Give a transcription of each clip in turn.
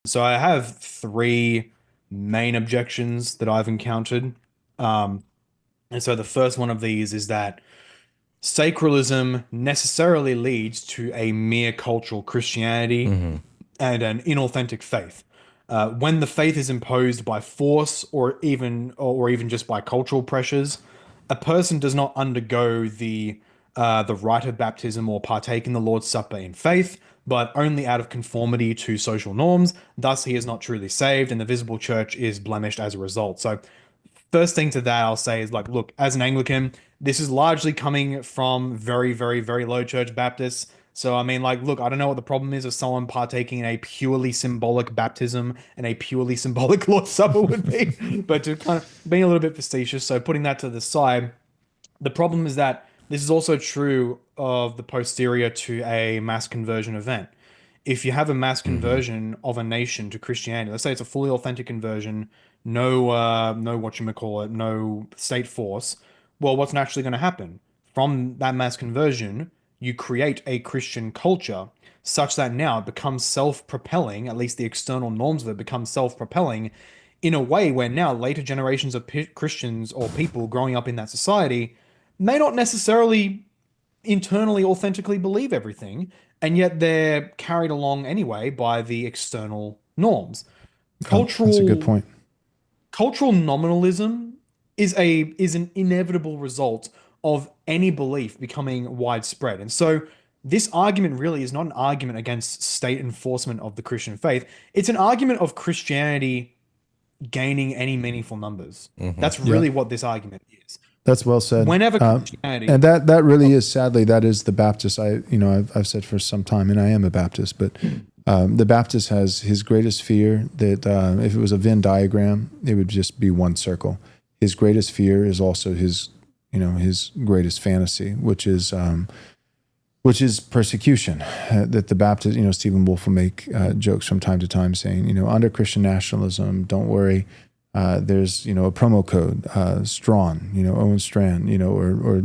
So I have three main objections that I've encountered. Um, and so the first one of these is that sacralism necessarily leads to a mere cultural Christianity Hmm. and an inauthentic faith. When the faith is imposed by force or even just by cultural pressures, a person does not undergo the rite of baptism or partake in the Lord's Supper in faith, but only out of conformity to social norms. Thus, he is not truly saved, and the visible church is blemished as a result. So, first thing to that I'll say is like, look, as an Anglican, this is largely coming from very, very, very low church Baptists. So, I mean, like, look, I don't know what the problem is of someone partaking in a purely symbolic baptism and a purely symbolic Lord's Supper would be, but to kind of being a little bit facetious. So, putting that to the side, the problem is that this is also true of the posterior to a mass conversion event. If you have a mass Hmm. conversion of a nation to Christianity, let's say it's a fully authentic conversion, no whatchamacallit, no state force, well, what's naturally going to happen? From that mass conversion, you create a Christian culture such that now it becomes self-propelling, at least the external norms of it become self-propelling in a way where now later generations of Christians or people growing up in that society may not necessarily internally authentically believe everything, and yet they're carried along anyway by the external norms. That's a good Cultural point. cultural nominalism is an inevitable result of any belief becoming widespread. And so this argument really is not an argument against state enforcement of the Christian faith. It's an argument of Christianity gaining any meaningful numbers. Hmm. That's Yeah, really what this argument is. that's well said. Whenever Christianity, And that really oh, is, sadly, that is the Baptist. I've said for some time, and I am a Baptist, but the Baptist has his greatest fear that if it was a Venn diagram, it would just be one circle. His greatest fear is also his greatest fantasy, which is persecution. That the Baptist, Stephen Wolfe will make jokes from time to time saying, under Christian nationalism, don't worry, there's, a promo code, Strawn, Owen Strand, or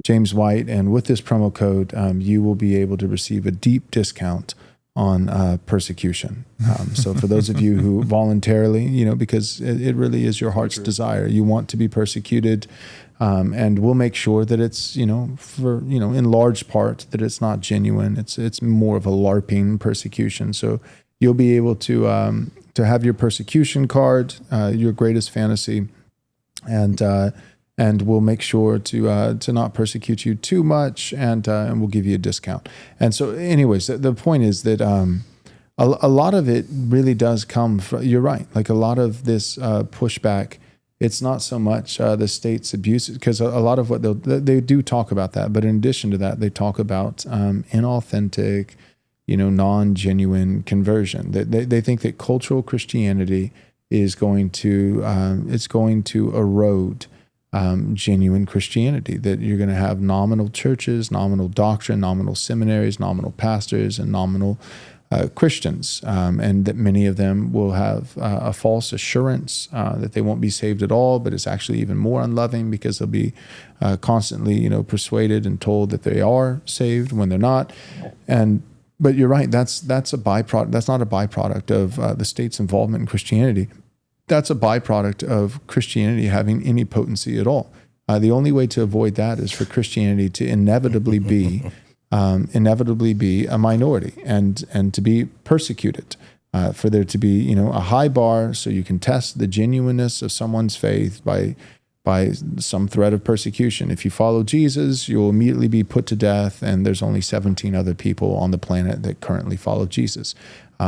James White. And with this promo code, you will be able to receive a deep discount on persecution. So for those of you who voluntarily, because it really is your so heart's true. desire, you want to be persecuted, and we'll make sure that it's, in large part that it's not genuine. It's more of a LARPing persecution. So you'll be able to have your persecution card, your greatest fantasy, and we'll make sure to not persecute you too much, and we'll give you a discount. And so, anyways, the point is that a lot of it really does come from. You're right. Like a lot of this pushback, it's not so much the state's abuse, because a lot of what they do talk about that, but in addition to that, they talk about inauthentic, non-genuine conversion. They think that cultural Christianity is going to it's going to erode genuine Christianity. That you're going to have nominal churches, nominal doctrine, nominal seminaries, nominal pastors, and nominal Christians, and that many of them will have a false assurance that they won't be saved at all, but it's actually even more unloving because they'll be constantly, persuaded and told that they are saved when they're not. And but you're right. That's a byproduct. That's not a byproduct of the state's involvement in Christianity. That's a byproduct of Christianity having any potency at all. The only way to avoid that is for Christianity to inevitably be a minority and to be persecuted. For there to be, a high bar so you can test the genuineness of someone's faith by some threat of persecution. If you follow Jesus, you'll immediately be put to death, and there's only 17 other people on the planet that currently follow Jesus.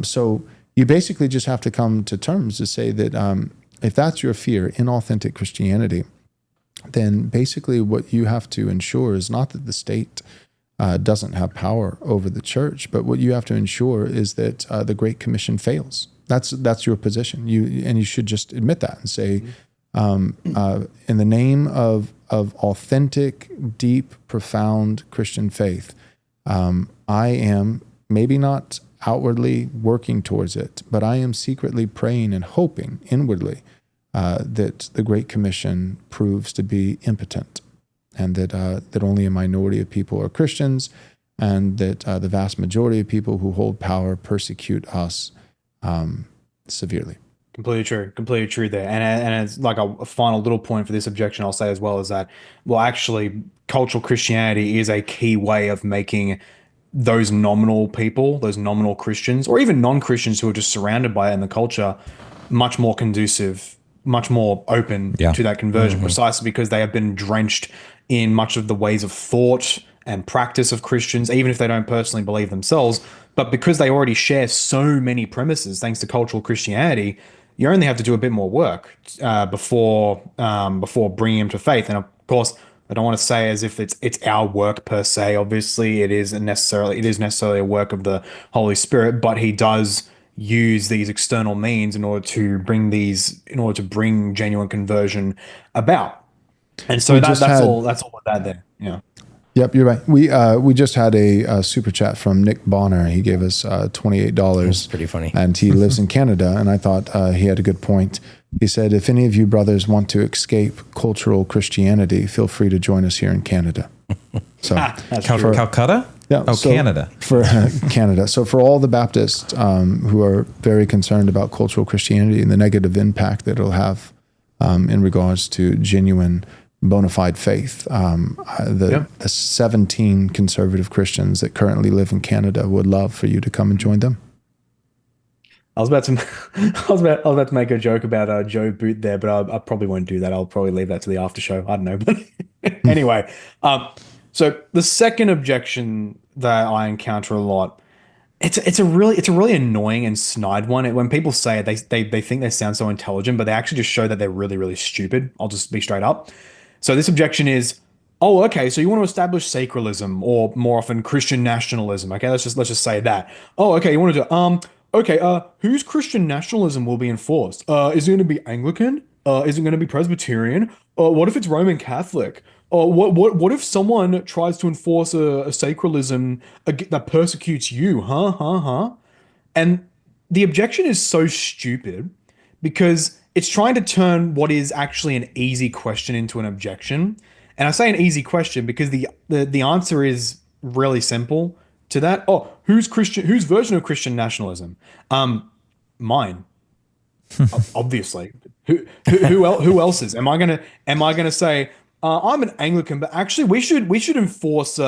So you basically just have to come to terms to say that if that's your fear, inauthentic Christianity, then basically what you have to ensure is not that the state doesn't have power over the church, but what you have to ensure is that the Great Commission fails. That's your position. You should just admit that and say, in the name of authentic, deep, profound Christian faith, I am maybe not outwardly working towards it, but I am secretly praying and hoping inwardly that the Great Commission proves to be impotent, and that only a minority of people are Christians, and that the vast majority of people who hold power persecute us severely. Completely true there. And it's like a final little point for this objection I'll say as well is that, well, actually, cultural Christianity is a key way of making those nominal people, those nominal Christians, or even non-Christians who are just surrounded by it in the culture, much more conducive, much more open Yeah. to that conversion, precisely because they have been drenched in much of the ways of thought and practice of Christians, even if they don't personally believe themselves. But because they already share so many premises, thanks to cultural Christianity, you only have to do a bit more work before bringing them to faith. And of course, I don't want to say as if it's our work per se. Obviously, it is necessarily a work of the Holy Spirit, but He does use these external means in order to bring genuine conversion about. And so We just that's had all with that there. Yeah. Yep, you're right. We just had a super chat from Nick Bonner. He gave us $28. That's pretty funny. And he lives in Canada. And I thought he had a good point. He said, if any of you brothers want to escape cultural Christianity, feel free to join us here in Canada. So That's true. Calcutta? yeah, Oh, so Canada. for Canada. So for all the Baptists who are very concerned about cultural Christianity and the negative impact that it'll have in regards to genuine bona fide faith, the 17 conservative Christians that currently live in Canada would love for you to come and join them. I was about to, I was about to make a joke about Joe Boot there, but I probably won't do that. I'll probably leave that to the after show. I don't know, but anyway. So the second objection that I encounter a lot, it's a really annoying and snide one. When people say it, they think they sound so intelligent, but they actually just show that they're really, really stupid. I'll just be straight up. So this objection is, oh, okay, so you want to establish sacralism or more often Christian nationalism. Okay, let's just say that. Oh, okay, you want to do okay, whose Christian nationalism will be enforced? Is it going to be Anglican? Is it going to be Presbyterian? What if it's Roman Catholic? What if someone tries to enforce a sacralism that persecutes you? Huh? And the objection is so stupid because it's trying to turn what is actually an easy question into an objection. And I say an easy question because the answer is really simple to that. Oh, whose version of Christian nationalism? Mine. Obviously. Who else's? Am I gonna say I'm an Anglican, but actually we should enforce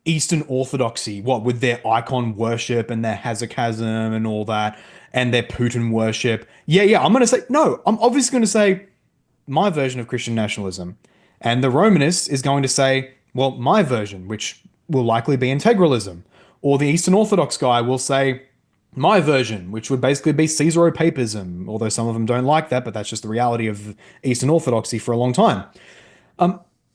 Eastern Orthodoxy, what with their icon worship and their Hazzikazim and all that, and their Putin worship. Yeah, I'm gonna say no. I'm obviously gonna say my version of Christian nationalism, and the Romanist is going to say, well, my version, which will likely be integralism, or the Eastern Orthodox guy will say my version, which would basically be Caesaropapism, although some of them don't like that, but that's just the reality of Eastern Orthodoxy for a long time.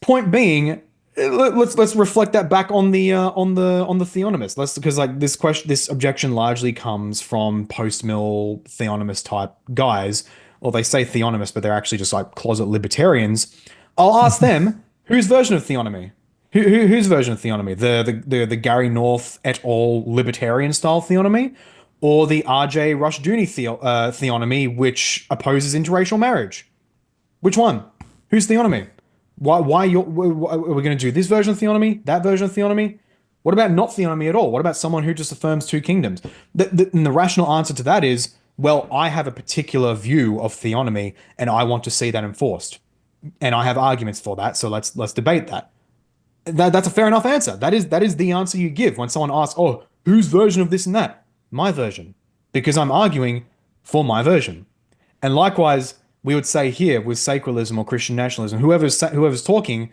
Point being, let's reflect that back on the theonomists. Because like this objection largely comes from post-mill theonomist type guys, or they say theonomists, but they're actually just like closet libertarians. I'll ask them whose version of theonomy. Whose version of theonomy? The Gary North et al. Libertarian style theonomy, or the R.J. Rushdoony theonomy, which opposes interracial marriage? Which one? Whose theonomy? Why are we going to do this version of theonomy? That version of theonomy? What about not theonomy at all? What about someone who just affirms two kingdoms? And the rational answer to that is, well, I have a particular view of theonomy, and I want to see that enforced, and I have arguments for that. So let's debate that. That's a fair enough answer. That is the answer you give when someone asks, "Oh, whose version of this and that?" My version, because I'm arguing for my version. And likewise, we would say here with sacralism or Christian nationalism, whoever's talking,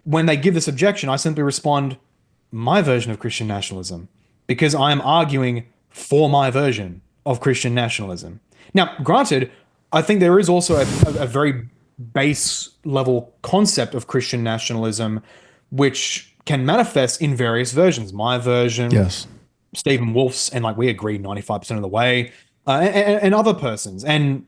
when they give this objection, I simply respond, my version of Christian nationalism, because I am arguing for my version of Christian nationalism. Now, granted, I think there is also a very base level concept of Christian nationalism, which can manifest in various versions. My version, Yes. Stephen Wolf's, and like we agree 95% of the way, and other persons. And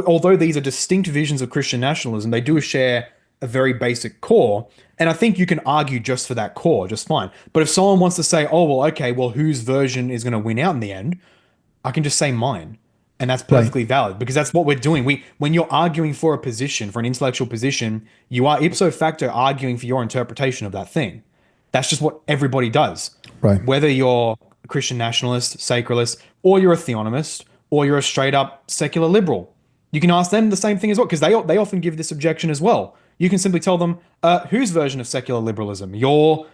although these are distinct visions of Christian nationalism, they do share a very basic core. And I think you can argue just for that core, just fine. But if someone wants to say, oh, well, okay, well, whose version is going to win out in the end? I can just say mine. And that's perfectly valid because that's what we're doing. When you're arguing for a position, for an intellectual position, you are ipso facto arguing for your interpretation of that thing. That's just what everybody does. Right. Whether you're a Christian nationalist, sacralist, or you're a theonomist, or you're a straight up secular liberal. You can ask them the same thing as well, because they often give this objection as well. You can simply tell them, whose version of secular liberalism? Your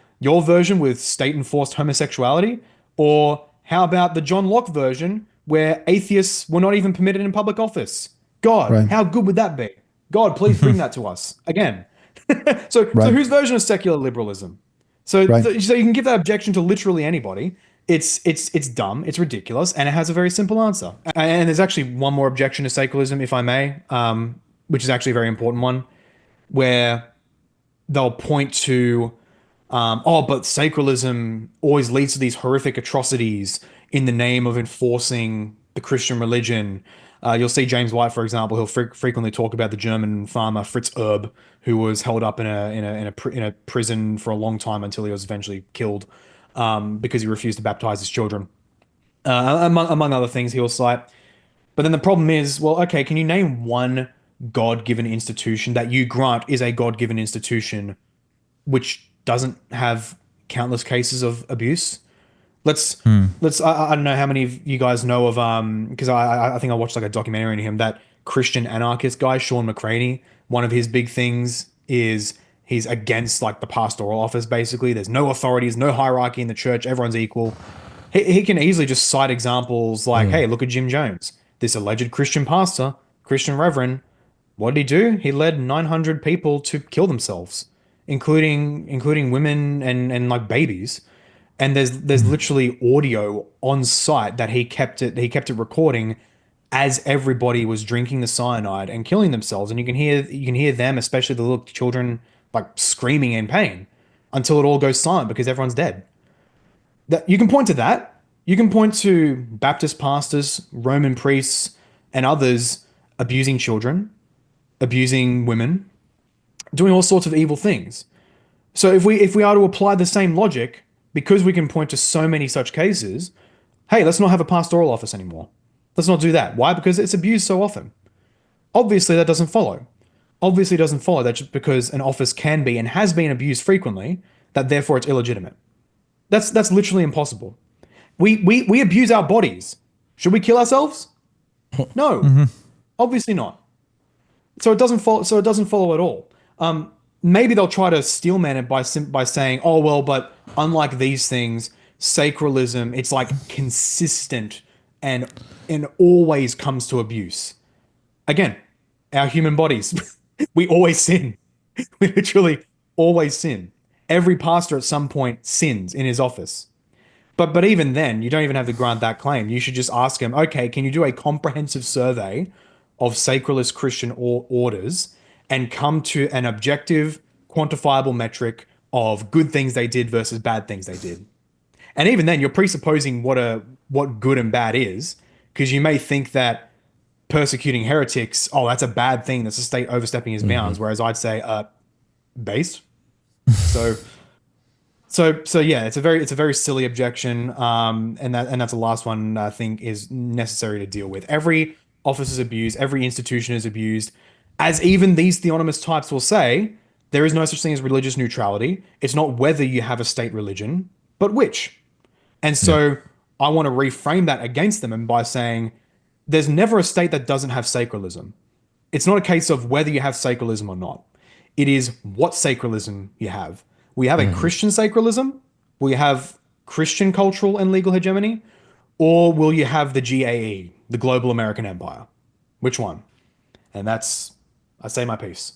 version with state enforced homosexuality? Or how about the John Locke version where atheists were not even permitted in public office? God, Right. how good would that be? God, please bring that to us again. So Right. whose version of secular liberalism? So, Right. so you can give that objection to literally anybody. It's dumb, it's ridiculous, and it has a very simple answer. And there's actually one more objection to secularism, if I may, which is actually a very important one, where they'll point to, but sacralism always leads to these horrific atrocities in the name of enforcing the Christian religion. You'll see James White, for example, he'll frequently talk about the German farmer Fritz Erb, who was held up in a prison for a long time until he was eventually killed because he refused to baptize his children. Among other things, he'll cite. But then the problem is, well, okay, can you name one God-given institution that you grant is a God-given institution which doesn't have countless cases of abuse? Let's I don't know how many of you guys know of because I think I watched like a documentary on him, that Christian anarchist guy, Sean McCraney. One of his big things is he's against like the pastoral office basically. There's no authorities, no hierarchy in the church, everyone's equal. He can easily just cite examples like, hey, look at Jim Jones, this alleged Christian pastor, Christian reverend. What did he do? He led 900 people to kill themselves, including women and like babies. And there's literally audio on site that he kept it recording as everybody was drinking the cyanide and killing themselves. And you can hear them, especially the little children, like screaming in pain until it all goes silent because everyone's dead. That you can point to that. You can point to Baptist pastors, Roman priests, and others abusing children, abusing women, doing all sorts of evil things. So if we are to apply the same logic, because we can point to so many such cases, hey, let's not have a pastoral office anymore. Let's not do that. Why? Because it's abused so often. Obviously, that doesn't follow. Obviously, it doesn't follow that just because an office can be and has been abused frequently, that therefore it's illegitimate. That's literally impossible. We abuse our bodies. Should we kill ourselves? No, obviously not. So it doesn't follow. So it doesn't follow at all. Maybe they'll try to steelman it by saying, "Oh well, but unlike these things, sacralism, it's like consistent and always comes to abuse." Again, our human bodies, we always sin. We literally always sin. Every pastor at some point sins in his office. But even then, you don't even have to grant that claim. You should just ask him, okay, can you do a comprehensive survey of sacralist Christian orders and come to an objective, quantifiable metric of good things they did versus bad things they did? And even then, you're presupposing what good and bad is, because you may think that persecuting heretics, oh, that's a bad thing. That's a state overstepping his bounds. Whereas I'd say, based. So so yeah, it's a very silly objection, and that's the last one I think is necessary to deal with. Every office is abused, every institution is abused, as even these theonomous types will say. There is no such thing as religious neutrality. It's not whether you have a state religion, but which. And Yeah. so I want to reframe that against them and by saying there's never a state that doesn't have sacralism. It's not a case of whether you have sacralism or not. It is what sacralism you have. We have a Christian sacralism? Will you have Christian cultural and legal hegemony? Or will you have the GAE, the global American empire? Which one? And I say my piece.